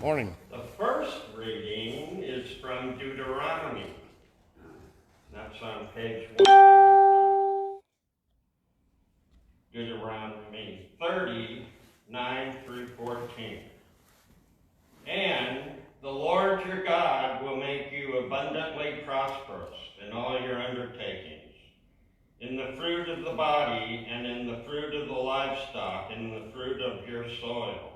Morning. The first reading is from Deuteronomy. That's on page 185. Deuteronomy 30, 9 through 14. And the Lord your God will make you abundantly prosperous in all your undertakings, in the fruit of the body, and in the fruit of the livestock, and in the fruit of your soil.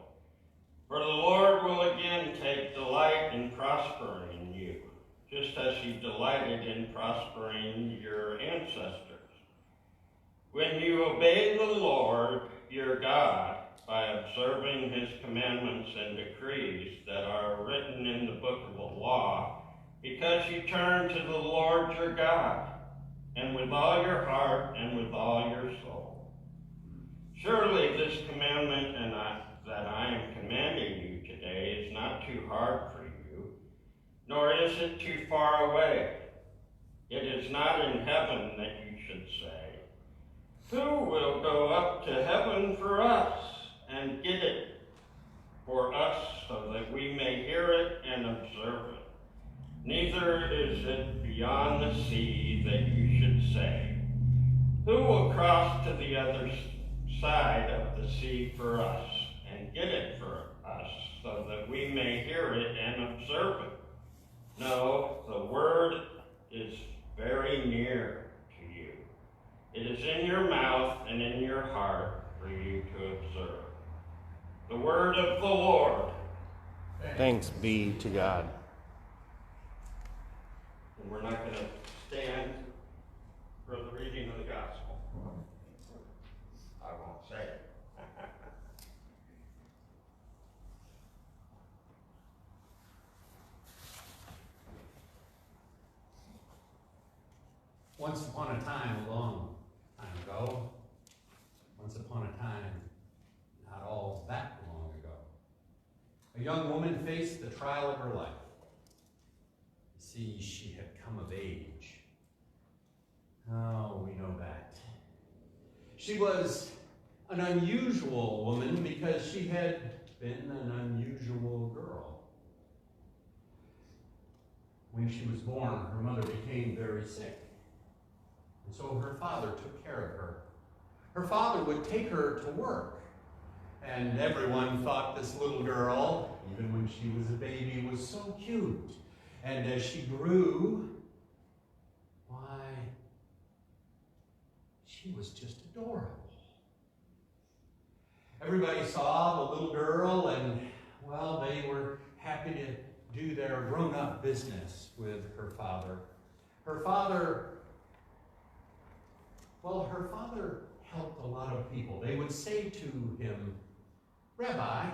For the Lord will again take delight in prospering you, just as he delighted in prospering your ancestors. When you obey the Lord your God by observing his commandments and decrees that are written in the book of the law, because you turn to the Lord your God, and with all your heart and with all your soul. Surely this commandment that I am commanding you today is not too hard for you, nor is it too far away. It is not in heaven that you should say, who will go up to heaven for us and get it for us so that we may hear it and observe it? Neither is it beyond the sea that you should say, who will cross to the other side of the sea for us and get it for us so that we may hear it and observe it? No, the word is very near to you. It is in your mouth and in your heart for you to observe. The word of the Lord. Thanks be to God. And we're not going to stand for the reading of the gospel. I won't say it. Once upon a time, a long time ago, once upon a time, not all that long ago, a young woman faced the trial of her life. You see, she had come of age. Oh, we know that. She was an unusual woman because she had been an unusual girl. When she was born, her mother became very sick. And so her father took care of her. Her father would take her to work. And everyone thought this little girl, even when she was a baby, was so cute. And as she grew, why, she was just adorable. Everybody saw the little girl and, well, they were happy to do their grown-up business with her father. Her father helped a lot of people. They would say to him, Rabbi,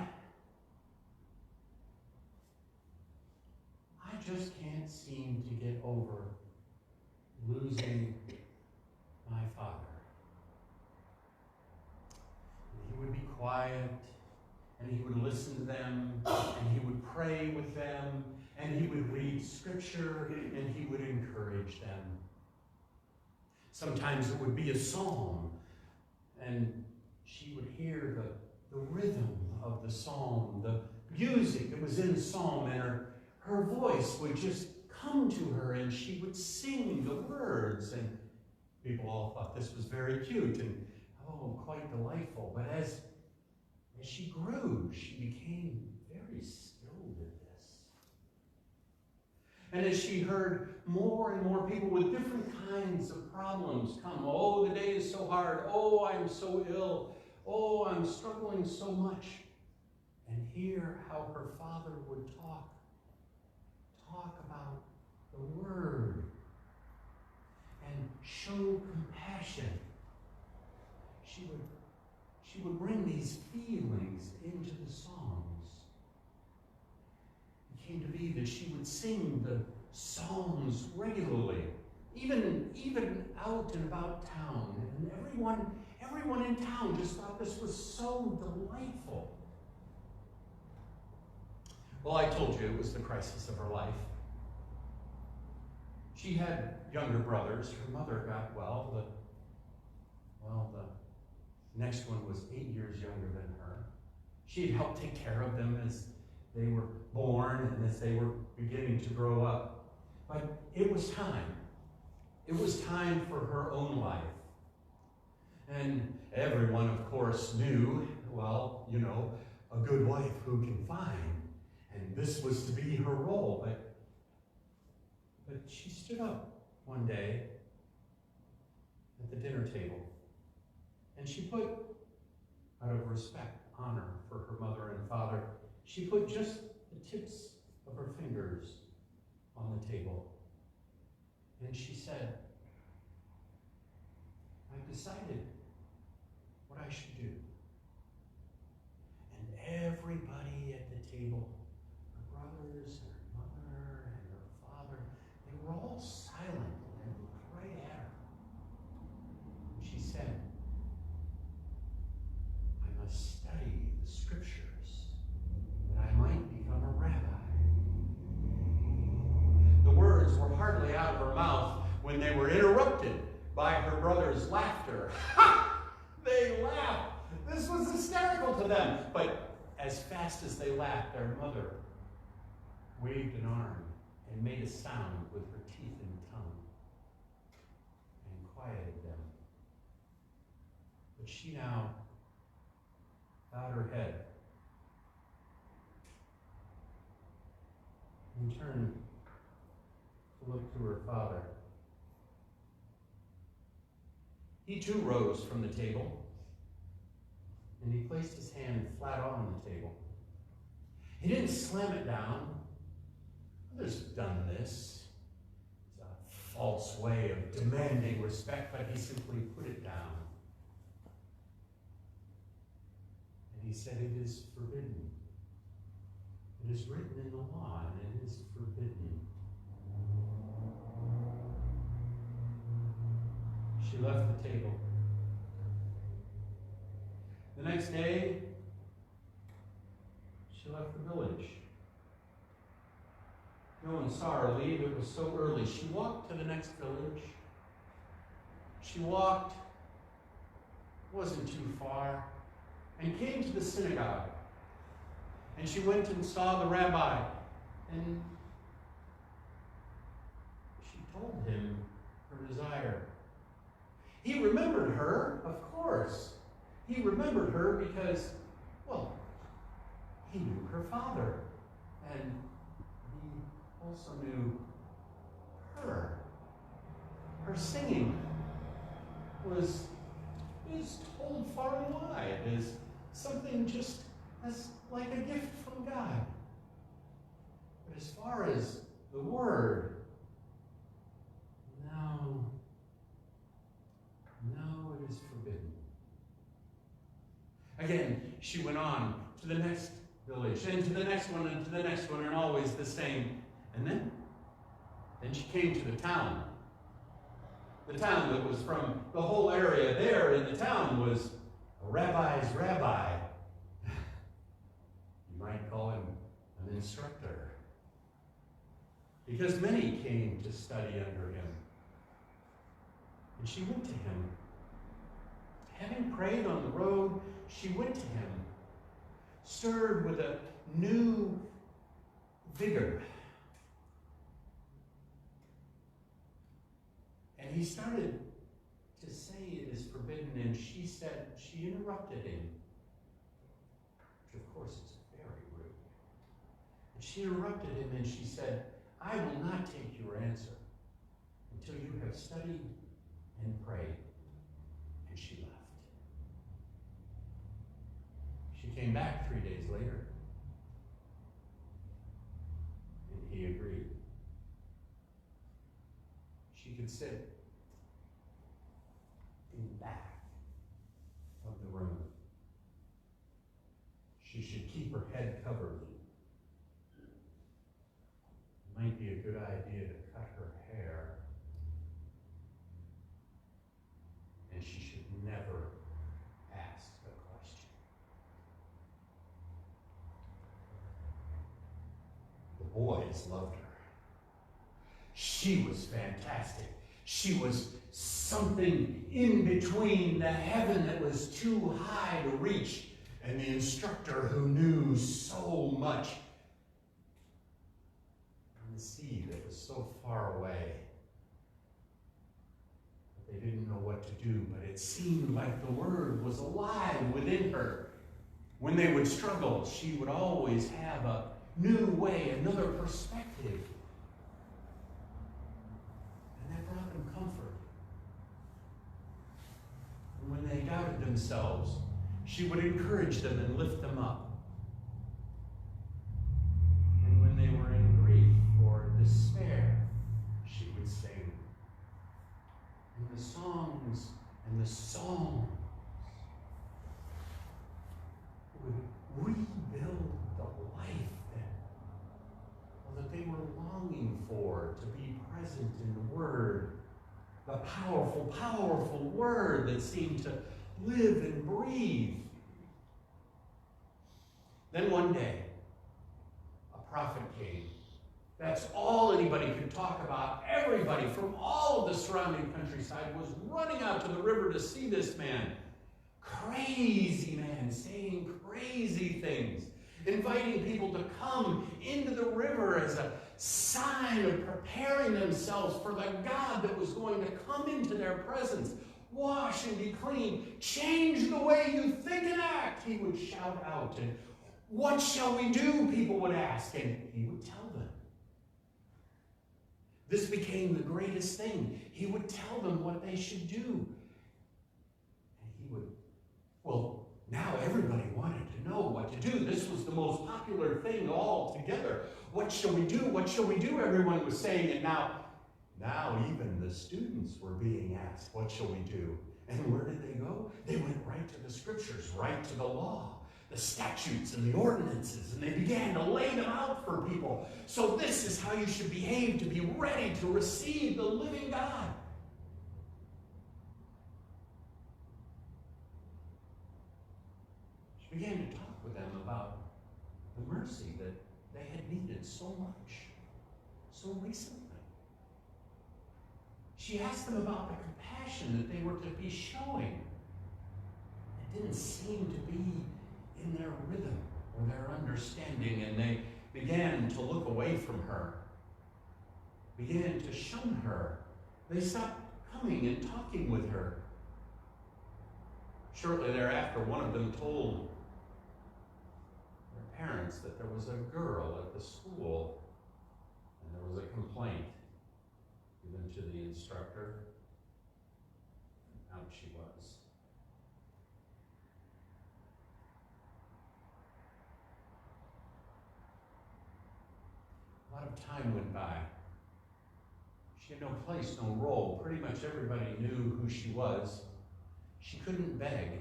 I just can't seem to get over losing my father. And he would be quiet, and he would listen to them, and he would pray with them, and he would read scripture, and he would encourage them. Sometimes it would be a psalm, and she would hear the rhythm of the psalm, the music that was in the psalm, and her voice would just come to her, and she would sing the words, and people all thought this was very cute and, oh, quite delightful. But as she grew, she became very skilled at this. And as she heard more and more people with different kinds of problems come, oh, the day is so hard, oh, I'm so ill, oh, I'm struggling so much, and hear how her father would talk about the word and show compassion. She would bring these feelings into the songs. It came to be that she would sing the psalms regularly, even out and about town. And everyone in town just thought this was so delightful. Well, I told you it was the crisis of her life. She had younger brothers. Her mother got well. The next one was 8 years younger than her. She had helped take care of them as they were born and as they were beginning to grow up. But it was time. It was time for her own life. And everyone, of course, knew, well, you know, a good wife who can find. And this was to be her role. But she stood up one day at the dinner table. And she put, out of respect, honor for her mother and father, she put just the tips of her fingers on the table. And she said, I've decided what I should do. And everybody at the table, her brothers and her mother and her father, they were all silent and looked right at her. And she said, I must study the scriptures that I might become a rabbi. The words were hardly out of her mouth when they were interrupted by her brother's laughter. Ha! They laughed. This was hysterical to them. But as fast as they laughed, their mother waved an arm and made a sound with her teeth and tongue and quieted them. But she now bowed her head and turned to look to her father. He too rose from the table, and he placed his hand flat on the table. He didn't slam it down. Others have done this. It's a false way of demanding respect, but he simply put it down. And he said, it is forbidden. It is written in the law, and it is forbidden. She left the table. The next day, she left the village. No one saw her leave. It was so early. She walked to the next village. She walked, wasn't too far, and came to the synagogue. And she went and saw the rabbi. And she told him her desire. He remembered her, of course. He remembered her because, well, he knew her father. And he also knew her. Her singing is told far and wide as something just as like a gift from God. But as far as the word, no, it is forbidden. Again, she went on to the next village, and to the next one, and to the next one, and always the same. And then she came to the town. The town that was from the whole area there in the town was a rabbi's rabbi. You might call him an instructor. Because many came to study under him. And she went to him. Having prayed on the road, she went to him, stirred with a new vigor. And he started to say it is forbidden, and she interrupted him, which of course is very rude. And she interrupted him and she said, I will not take your answer until you have studied and prayed. And she left. She came back 3 days later, and he agreed. She could sit in the back of the room. She should keep her head covered. It might be a good idea to cut her hair. And she should never ask a question. The boys loved her. She was fantastic. She was something in between the heaven that was too high to reach and the instructor who knew so much the sea that was so far away. They didn't know what to do, but it seemed like the Word was alive within her. When they would struggle, she would always have a new way, another perspective. And that brought them comfort. And when they doubted themselves, she would encourage them and lift them up. And when they were in grief or despair, she would sing. And the songs and the psalms would rebuild the life that they were longing for, to be present in the Word. The powerful, powerful Word that seemed to live and breathe. Then one day, a prophet came. That's all anybody could talk about. Everybody from all of the surrounding countryside was running out to the river to see this man. Crazy man, saying crazy things, inviting people to come into the river as a sign of preparing themselves for the God that was going to come into their presence. Wash and be clean. Change the way you think and act, he would shout out. And what shall we do, people would ask, and he would tell them. This became the greatest thing. He would tell them what they should do. And he would, well, now everybody wanted to know what to do. This was the most popular thing all together. What shall we do? What shall we do? Everyone was saying it now. Now even the students were being asked, what shall we do? And where did they go? They went right to the scriptures, right to the law, the statutes and the ordinances, and they began to lay them out for people. So this is how you should behave to be ready to receive the living God. She began to talk with them about the mercy that they had needed so much, so recently. She asked them about the compassion that they were to be showing. It didn't seem to be in their rhythm or their understanding, and they began to look away from her, began to shun her. They stopped coming and talking with her. Shortly thereafter, one of them told their parents that there was a girl at the school, and there was a complaint given to the instructor. Out she was. A lot of time went by. She had no place, no role. Pretty much everybody knew who she was. She couldn't beg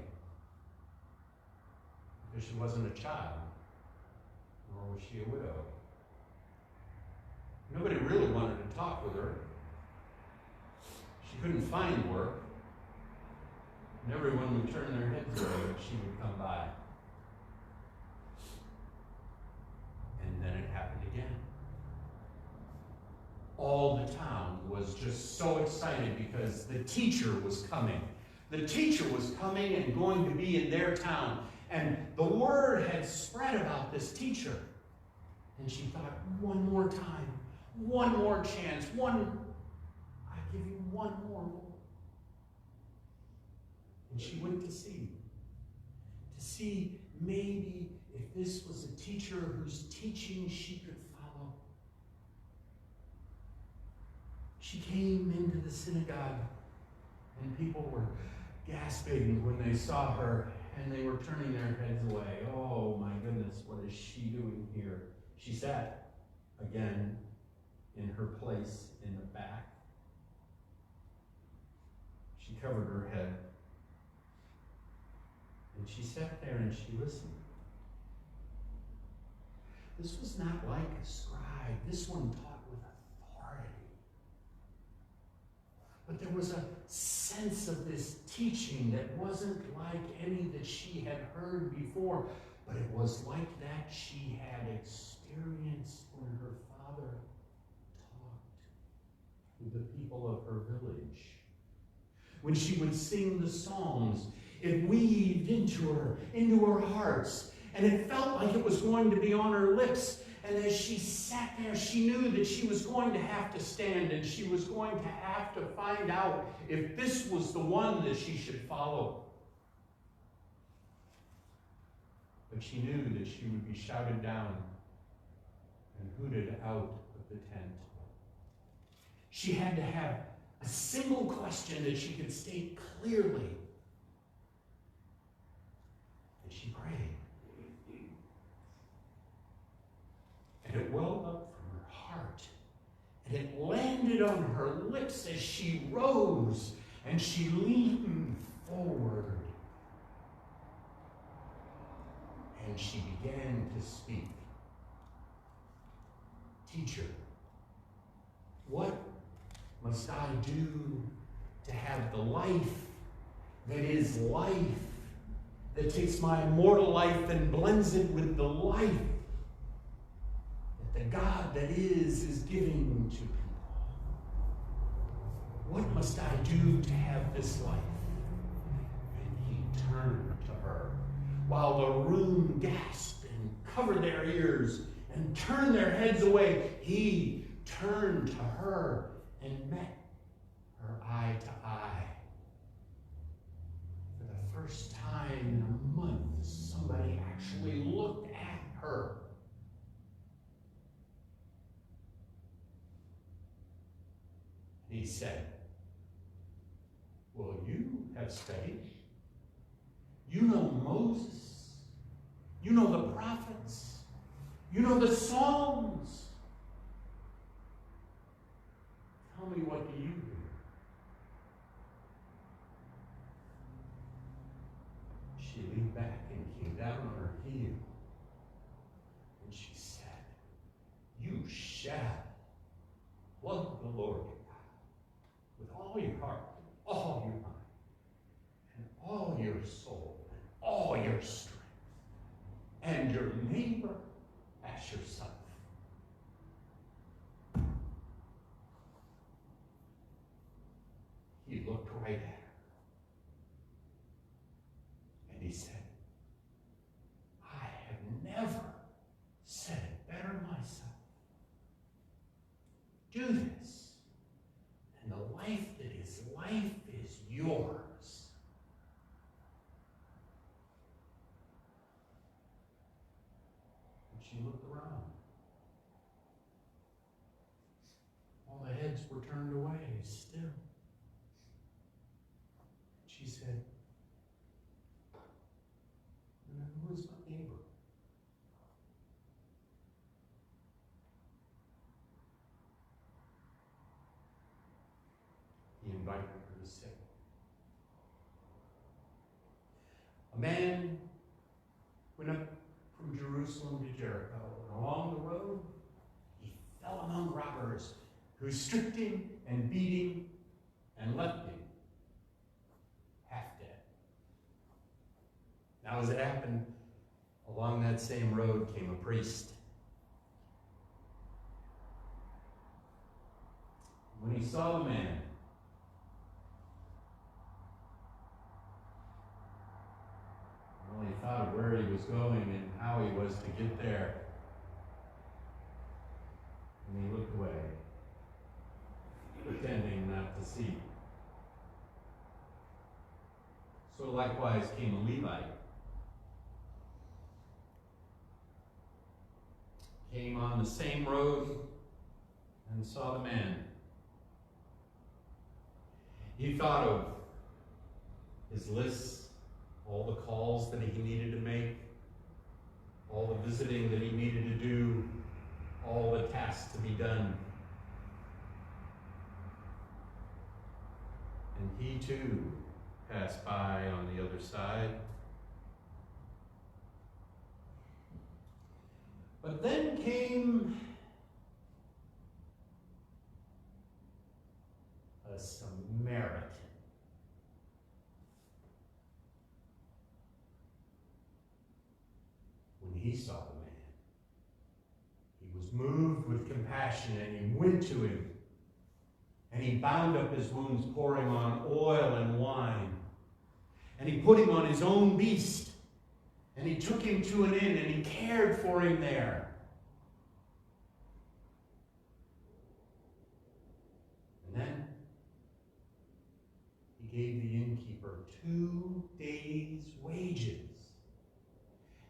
because she wasn't a child, nor was she a widow. Nobody really wanted to talk with her. She couldn't find work, and everyone would turn their heads away when she would come by. And then it happened again. All the town was just so excited because the teacher was coming. The teacher was coming and going to be in their town. And the word had spread about this teacher. And she thought, one more time, one more chance, I give you one more. And she went to see maybe if this was a teacher whose teaching she could follow. She came into the synagogue, and people were gasping when they saw her, and they were turning their heads away. Oh my goodness, what is she doing here? She sat again in her place in the back. She covered her head, and she sat there and she listened. This was not like a scribe. This one taught with authority. But there was a sense of this teaching that wasn't like any that she had heard before, but it was like that she had experienced when her father talked to the people of her village. When she would sing the psalms, it weaved into her hearts, and it felt like it was going to be on her lips. And as she sat there, she knew that she was going to have to stand, and she was going to have to find out if this was the one that she should follow. But she knew that she would be shouted down and hooted out of the tent. She had to have a single question that she could state clearly. And she prayed. And it welled up from her heart. And it landed on her lips as she rose and she leaned forward. And she began to speak. Teacher, what must I do to have the life that is life, that takes my mortal life and blends it with the life that the God that is giving to people? What must I do to have this life? And he turned to her, while the room gasped and covered their ears and turned their heads away. He turned to her and met her eye to eye. For the first time in a month, somebody actually looked at her. He said, well, you have studied. You know Moses. You know the prophets. You know the Psalms. Tell me, what do you do? She leaned back and came down on her heel. And she said, you shall love the Lord your God with all your heart, all your mind, and all your soul, and all your strength, and your neighbor as yourself. He looked right at her, and he said, I have never said it better myself. Do this, and the life that is life is yours. And she looked around. All the heads were turned away still. She said, who is my neighbor? He invited her to sit. A man went up from Jerusalem to Jericho, and along the road, he fell among robbers who stripped him and beat him and left him half dead. Now, as it happened, along that same road came a priest. When he saw the man, well, he thought of where he was going and how he was to get there. And he looked away, pretending not to see. So likewise came a Levite. Came on the same road and saw the man. He thought of his lists, all the calls that he needed to make, all the visiting that he needed to do, all the tasks to be done. And he too passed by on the other side. But then came a Samaritan. When he saw the man, he was moved with compassion, and he went to him, and he bound up his wounds, pouring on oil and wine. And he put him on his own beast, and he took him to an inn, and he cared for him there. gave the innkeeper 2 days' wages.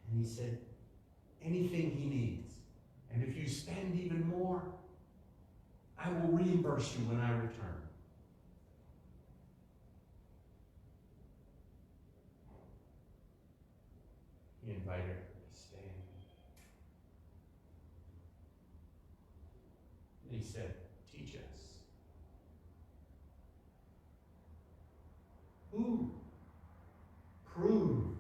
And he said, anything he needs. And if you spend even more, I will reimburse you when I return. He invited her to stand. And he said, teach us. Who proved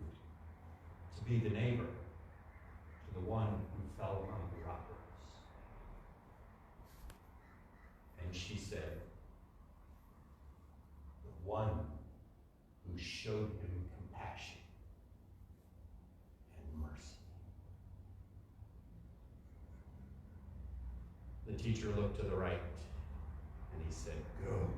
to be the neighbor to the one who fell among the robbers? And she said, the one who showed him compassion and mercy. The teacher looked to the right and he said, go.